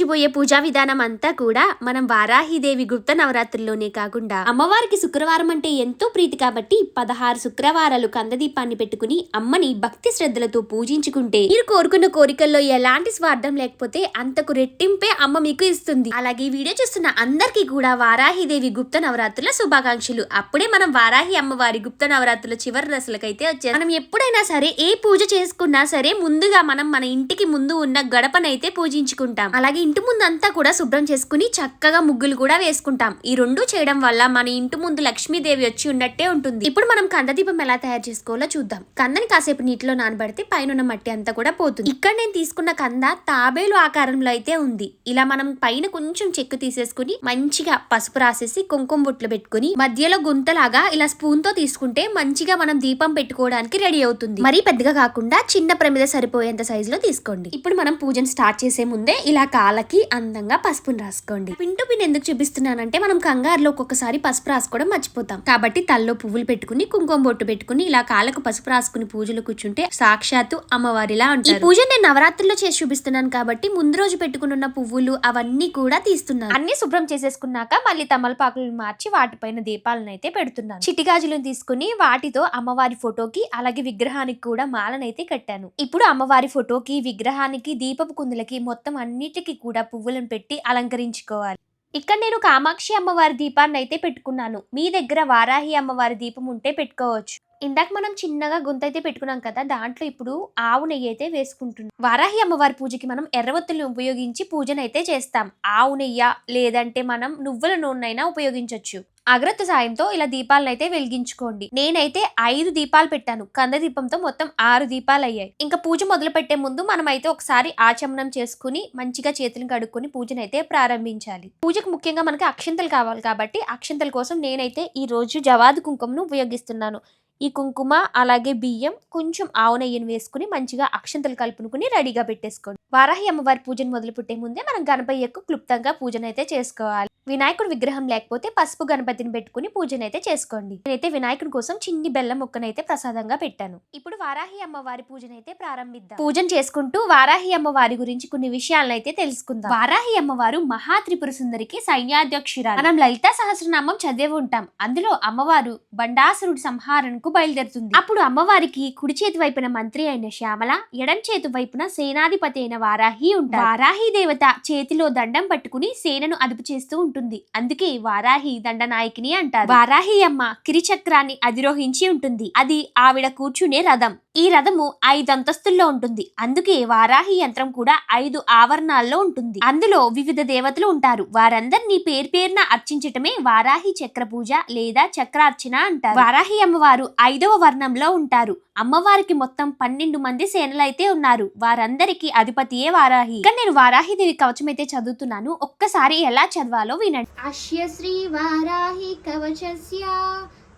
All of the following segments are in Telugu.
చూపించబోయే పూజా విధానం అంతా కూడా మనం వారాహిదేవి గుప్త నవరాత్రుల్లోనే కాకుండా అమ్మవారికి శుక్రవారం అంటే ఎంతో ప్రీతి కాబట్టి 16 శుక్రవారాలు కందదీపాన్ని పెట్టుకుని అమ్మని భక్తి శ్రద్ధలతో పూజించుకుంటే మీరు కోరుకున్న కోరికల్లో ఎలాంటి స్వార్థం లేకపోతే అంతకు రెట్టింపే అమ్మ మీకు ఇస్తుంది. అలాగే ఈ వీడియో చూస్తున్న అందరికీ కూడా వారాహిదేవి గుప్త నవరాత్రుల శుభాకాంక్షలు. అప్పుడే మనం వారాహి అమ్మవారి గుప్త నవరాత్రుల చివరి దశలకైతే వచ్చాం. మనం ఎప్పుడైనా సరే ఏ పూజ చేసుకున్నా సరే ముందుగా మనం మన ఇంటికి ముందు ఉన్న గడపనైతే పూజించుకుంటాం. అలాగే ఇంటి ముందు అంతా కూడా శుభ్రం చేసుకుని చక్కగా ముగ్గులు కూడా వేసుకుంటాం. ఈ రెండు చేయడం వల్ల మన ఇంటి ముందు లక్ష్మీదేవి వచ్చి ఉన్నట్టే ఉంటుంది. ఇప్పుడు మనం కందదీపం ఎలా తయారు చేసుకోవాలో చూద్దాం. కందని కాసేపు నీటిలో నానబడితే పైన మట్టి అంతా కూడా పోతుంది. ఇక్కడ నేను తీసుకున్న కంద తాబేలు ఆకారంలో అయితే ఉంది. ఇలా మనం పైన కొంచెం చెక్కు తీసేసుకుని మంచిగా పసుపు రాసేసి కుంకుమ బొట్లు పెట్టుకుని మధ్యలో గుంతలాగా ఇలా స్పూన్ తో తీసుకుంటే మంచిగా మనం దీపం పెట్టుకోవడానికి రెడీ అవుతుంది. మరీ పెద్దగా కాకుండా చిన్న ప్రమిద సరిపోయేంత సైజులో తీసుకోండి. ఇప్పుడు మనం పూజను స్టార్ట్ చేసే ముందే ఇలా కాళ్ళకి అందంగా పసుపుని రాసుకోండి. పింటు పిన్ ఎందుకు చూపిస్తున్నానంటే మనం కంగారులో ఒక్కొక్కసారి పసుపు రాసుకోవడం మర్చిపోతాం. కాబట్టి తల్లో పువ్వులు పెట్టుకుని కుంకుమ బొట్టు పెట్టుకుని ఇలా కాళ్ళకు పసుపు రాసుకుని పూజలు కూర్చుంటే సాక్షాత్తు అమ్మవారిలా ఉంటారు. ఈ పూజ నేను నవరాత్రుల్లో చేసి చూపిస్తున్నాను కాబట్టి ముందు రోజు పెట్టుకున్న పువ్వులు అవన్నీ కూడా తీస్తున్నాను. అన్ని శుభ్రం చేసేసుకున్నాక మళ్ళీ తమలపాకులను మార్చి వాటిపైన దీపాలను అయితే పెడుతున్నాను. చిటిగాజులను తీసుకుని వాటితో అమ్మవారి ఫోటోకి అలాగే విగ్రహానికి కూడా మాలనైతే కట్టాను. ఇప్పుడు అమ్మవారి ఫోటోకి విగ్రహానికి దీపపు కుందులకి మొత్తం అన్నిటికీ కూడా పువ్వులను పెట్టి అలంకరించుకోవాలి. ఇక్కడ నేను కామాక్షి అమ్మవారి దీపాన్ని అయితే పెట్టుకున్నాను. మీ దగ్గర వారాహి అమ్మవారి దీపం ఉంటే పెట్టుకోవచ్చు. ఇందాక మనం చిన్నగా గుంత అయితే పెట్టుకున్నాం కదా, దాంట్లో ఇప్పుడు ఆవు నెయ్యి అయితే వేసుకుంటున్నాం. వారాహి అమ్మవారి పూజకి మనం ఎర్రవత్తులను ఉపయోగించి పూజనైతే చేస్తాం. ఆవు నెయ్య లేదంటే మనం నువ్వుల నూనె ఉపయోగించవచ్చు. అగరత్తు సాయంతో ఇలా దీపాలను అయితే వెలిగించుకోండి. నేనైతే 5 దీపాలు పెట్టాను. కంద దీపంతో మొత్తం 6 దీపాలు అయ్యాయి. ఇంకా పూజ మొదలు పెట్టే ముందు మనం అయితే ఒకసారి ఆచమనం చేసుకుని మంచిగా చేతులను కడుక్కొని పూజనైతే ప్రారంభించాలి. పూజకు ముఖ్యంగా మనకి అక్షింతలు కావాలి కాబట్టి అక్షింతల కోసం నేనైతే ఈ రోజు జవాదు కుంకుమను ఉపయోగిస్తున్నాను. ఈ కుంకుమ అలాగే బియ్యం కొంచెం ఆవు నెయ్యిని వేసుకుని మంచిగా అక్షంతలు కలుపుకుని రెడీగా పెట్టేసుకోండి. వారాహి అమ్మవారి పూజను మొదలు పెట్టే ముందే మనం గణపయ్యకు క్లుప్తంగా పూజనైతే చేసుకోవాలి. వినాయకుడు విగ్రహం లేకపోతే పసుపు గణపతిని పెట్టుకుని పూజనైతే చేసుకోండి. నేనైతే వినాయకుడి కోసం చిన్ని బెల్లం ముక్కనైతే ప్రసాదంగా పెట్టాను. ఇప్పుడు వారాహి అమ్మవారి పూజనైతే ప్రారంభిద్దాం. పూజను చేసుకుంటూ వారాహి అమ్మవారి గురించి కొన్ని విషయాలనైతే తెలుసుకుందాం. వారాహి అమ్మవారు మహాత్రిపుర సుందరికి సైన్యాధ్యక్షురాలు. మనం లలితా సహస్రనామం చదివి ఉంటాం. అందులో అమ్మవారు బండాసురుడి సంహారణకు బయలుదేరుతుంది. అప్పుడు అమ్మవారికి కుడి చేతి వైపున మంత్రి అయిన శ్యామల, ఎడం చేతి వైపున సేనాధిపతి అయిన వారాహి ఉంటారు. వారాహి దేవత చేతిలో దండం పట్టుకుని సేనను అదుపు చేస్తూ ఉంటుంది. అందుకే వారాహి దండనాయకిని అంటారు. వారాహి అమ్మ కిరిచక్రాన్ని అధిరోహించి ఉంటుంది. అది ఆవిడ కూర్చునే రథం. ఈ రథము 5 అంతస్తుల్లో ఉంటుంది. అందుకే వారాహి యంత్రం కూడా 5 ఆవరణాల్లో ఉంటుంది. అందులో వివిధ దేవతలు ఉంటారు. వారందరినీ పేరు పేరున అర్చించటమే వారాహి చక్ర పూజ లేదా చక్రార్చన అంటారు. వారాహి అమ్మవారు 5వ వర్ణంలో ఉంటారు. అమ్మవారికి మొత్తం 12 మంది సేనలైతే ఉన్నారు. వారందరికి అధిపతియే వారాహి. ఇక్కడ నేను వారాహిదేవి కవచం అయితే చదువుతున్నాను. ఒక్కసారి ఎలా చదవాలో వినండి. అస్య శ్రీ వారాహి కవచస్య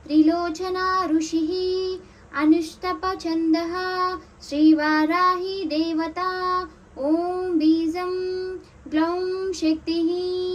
త్రిలోచనా ఋషిః అనుష్టప ఛందః శ్రీ వారాహి దేవత ఓం బీజం గ్లౌం శక్తి.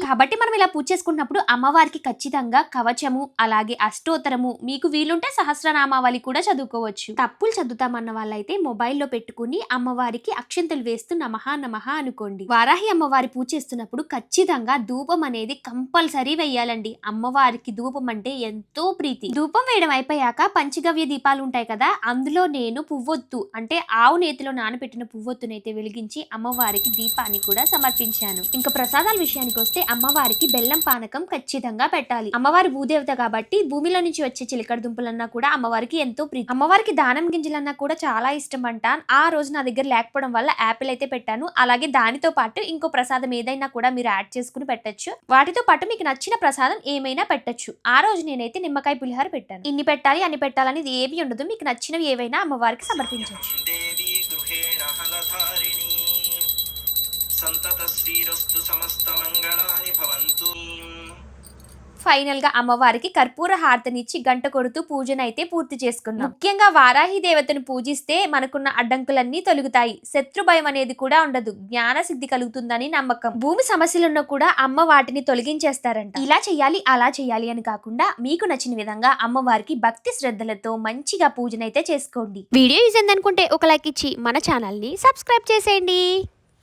కాబట్టి మనం ఇలా పూజ చేసుకున్నప్పుడు అమ్మవారికి ఖచ్చితంగా కవచము అలాగే అష్టోత్తరము, మీకు వీలుంటే సహస్రనామావళి కూడా చదువుకోవచ్చు. తప్పులు చదువుతామన్న వాళ్ళైతే మొబైల్లో పెట్టుకుని అమ్మవారికి అక్షంతలు వేస్తూ నమః నమః అనుకోండి. వారాహి అమ్మవారి పూజ చేస్తున్నప్పుడు ఖచ్చితంగా ధూపం అనేది కంపల్సరీ వేయాలండి. అమ్మవారికి ధూపం అంటే ఎంతో ప్రీతి. ధూపం వేయడం అయిపోయాక పంచగవ్య దీపాలు ఉంటాయి కదా, అందులో నేను పువ్వొత్తు అంటే ఆవు నేతిలో నానబెట్టిన పువ్వొత్తునైతే వెలిగించి అమ్మవారికి దీపాన్ని కూడా సమర్పించాను. ఇంకా ప్రసాదాల విషయానికి వస్తే అమ్మవారికి బెల్లం పానకం ఖచ్చితంగా పెట్టాలి. అమ్మవారి భూదేవత కాబట్టి భూమిలో నుంచి వచ్చే చిలకడ దుంపలన్నా కూడా అమ్మవారికి ఎంతో ప్రీతి. అమ్మవారికి దానం గింజలన్నా కూడా చాలా ఇష్టం అంట. ఆ రోజు నా దగ్గర లేకపోవడం వల్ల యాపిల్ అయితే పెట్టాను. అలాగే దానితో పాటు ఇంకో ప్రసాదం ఏదైనా కూడా మీరు యాడ్ చేసుకుని పెట్టచ్చు. వాటితో పాటు మీకు నచ్చిన ప్రసాదం ఏమైనా పెట్టచ్చు. ఆ రోజు నేనైతే నిమ్మకాయ పులిహోర పెట్టాను. ఇన్ని పెట్టాలి అన్ని పెట్టాలని ఏవి ఉండదు. మీకు నచ్చినవి ఏవైనా అమ్మవారికి సమర్పించవచ్చు. ఫైనల్ గా అమ్మవారికి కర్పూర హారతినిచ్చి గంట కొడుతూ పూజనైతే పూర్తి చేసుకున్నాం. ముఖ్యంగా వారాహి దేవతను పూజిస్తే మనకున్న అడ్డంకులన్నీ తొలుగుతాయి. శత్రు భయం అనేది కూడా ఉండదు. జ్ఞాన సిద్ధి కలుగుతుందని నమ్మకం. భూమి సమస్యలున్నా కూడా అమ్మ వాటిని తొలగించేస్తారంట. ఇలా చెయ్యాలి అలా చెయ్యాలి అని కాకుండా మీకు నచ్చిన విధంగా అమ్మవారికి భక్తి శ్రద్ధలతో మంచిగా పూజనైతే చేసుకోండి. వీడియో యూజ్ అయిందనుకుంటే ఒక లైక్ ఇచ్చి మన ఛానల్ ని సబ్స్క్రైబ్ చేసేయండి.